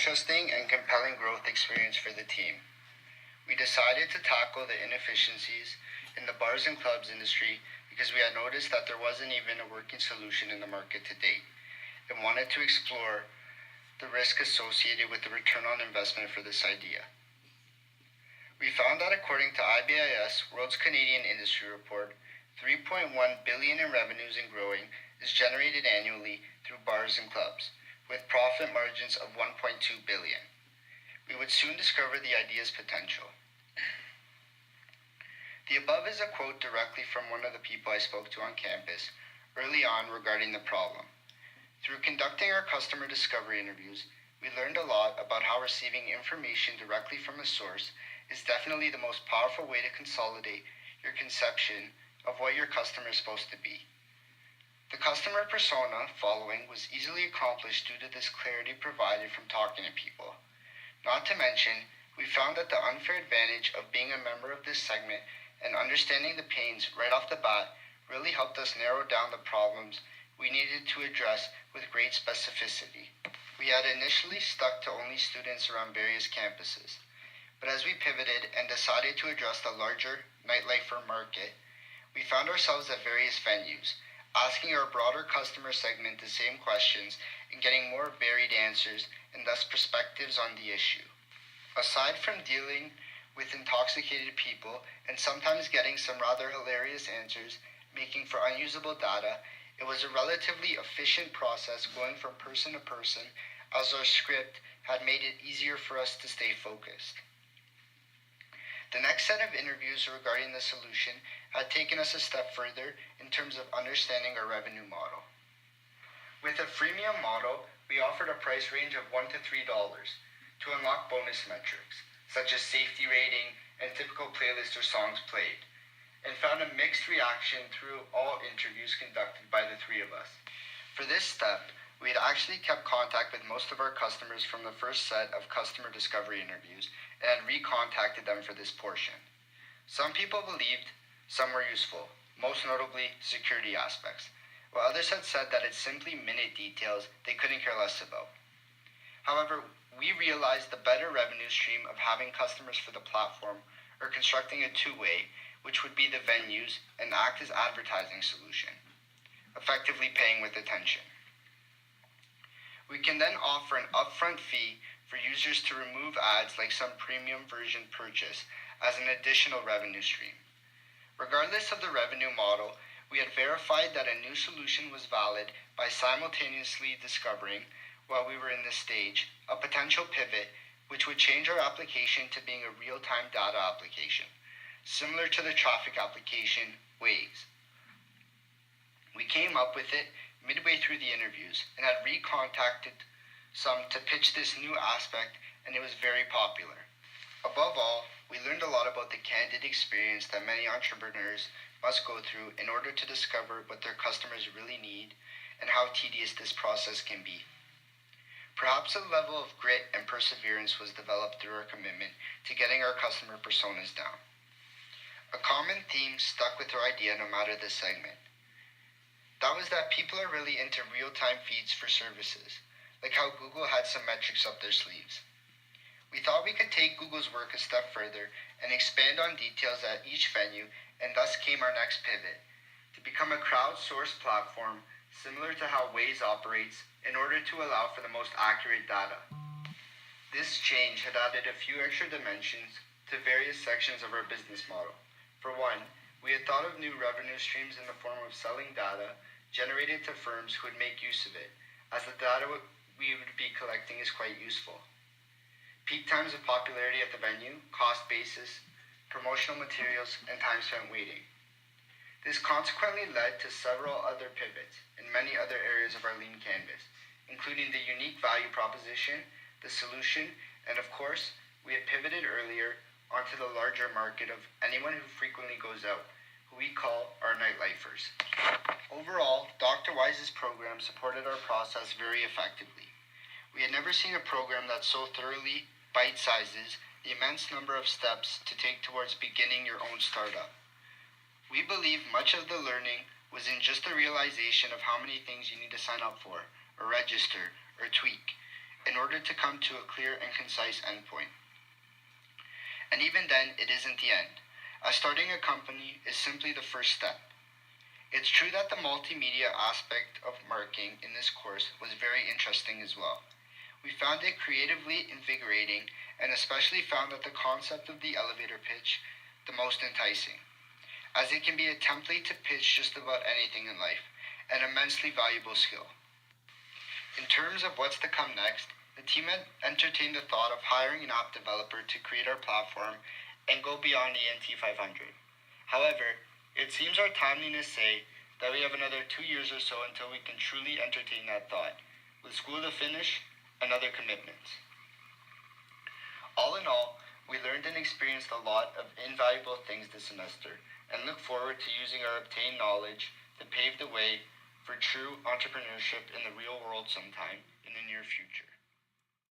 interesting and compelling growth experience for the team. We decided to tackle the inefficiencies in the bars and clubs industry because we had noticed that there wasn't even a working solution in the market to date and wanted to explore the risk associated with the return on investment for this idea. We found that according to IBIS World's Canadian Industry Report, 3.1 billion in revenues and growing is generated annually through bars and clubs, with profit margins of 1.2 billion. We would soon discover the idea's potential. The above is a quote directly from one of the people I spoke to on campus early on regarding the problem. Through conducting our customer discovery interviews, we learned a lot about how receiving information directly from a source is definitely the most powerful way to consolidate your conception of what your customer is supposed to be. The customer persona following was easily accomplished due to this clarity provided from talking to people. Not to mention, we found that the unfair advantage of being a member of this segment and understanding the pains right off the bat really helped us narrow down the problems we needed to address with great specificity. We had initially stuck to only students around various campuses, but as we pivoted and decided to address the larger nightlifer market, we found ourselves at various venues, asking our broader customer segment the same questions and getting more varied answers and thus perspectives on the issue. Aside from dealing with intoxicated people and sometimes getting some rather hilarious answers, making for unusable data, it was a relatively efficient process going from person to person, as our script had made it easier for us to stay focused. The next set of interviews regarding the solution had taken us a step further in terms of understanding our revenue model. With a freemium model, we offered a price range of $1 to $3 to unlock bonus metrics, such as safety rating and typical playlists or songs played, and found a mixed reaction through all interviews conducted by the three of us. For this step, we had actually kept contact with most of our customers from the first set of customer discovery interviews and had recontacted them for this portion. Some people believed some were useful, most notably security aspects, while others had said that it's simply minute details they couldn't care less about. However, we realized the better revenue stream of having customers for the platform or constructing a two-way, which would be the venues and act as advertising solution, effectively paying with attention. We can then offer an upfront fee for users to remove ads like some premium version purchase as an additional revenue stream. Regardless of the revenue model, we had verified that a new solution was valid by simultaneously discovering, while we were in this stage, a potential pivot which would change our application to being a real-time data application, similar to the traffic application Waze. We came up with it midway through the interviews and had recontacted some to pitch this new aspect, and it was very popular. Above all, we learned a lot about the candid experience that many entrepreneurs must go through in order to discover what their customers really need and how tedious this process can be. Perhaps a level of grit and perseverance was developed through our commitment to getting our customer personas down. A common theme stuck with our idea no matter the segment. That was that people are really into real-time feeds for services, like how Google had some metrics up their sleeves. We thought we could take Google's work a step further and expand on details at each venue, and thus came our next pivot, to become a crowdsourced platform similar to how Waze operates in order to allow for the most accurate data. This change had added a few extra dimensions to various sections of our business model. For one, we had thought of new revenue streams in the form of selling data generated to firms who would make use of it, as the data we would be collecting is quite useful. Peak times of popularity at the venue, cost basis, promotional materials, and time spent waiting. This consequently led to several other pivots in many other areas of our lean canvas, including the unique value proposition, the solution, and of course, we had pivoted earlier onto the larger market of anyone who frequently goes out, who we call our nightlifers. Overall, Dr. Wise's program supported our process very effectively. We had never seen a program that so thoroughly bite-sizes the immense number of steps to take towards beginning your own startup. We believe much of the learning was in just the realization of how many things you need to sign up for, or register, or tweak, in order to come to a clear and concise endpoint. And even then, it isn't the end, as starting a company is simply the first step. It's true that the multimedia aspect of marketing in this course was very interesting as well. We found it creatively invigorating and especially found that the concept of the elevator pitch the most enticing, as it can be a template to pitch just about anything in life, an immensely valuable skill. In terms of what's to come next, the team had entertained the thought of hiring an app developer to create our platform and go beyond ENT 500. However, it seems our timeliness say that we have another 2 years or so until we can truly entertain that thought, with school to finish and other commitments. All in all, we learned and experienced a lot of invaluable things this semester and look forward to using our obtained knowledge to pave the way for true entrepreneurship in the real world sometime in the near future.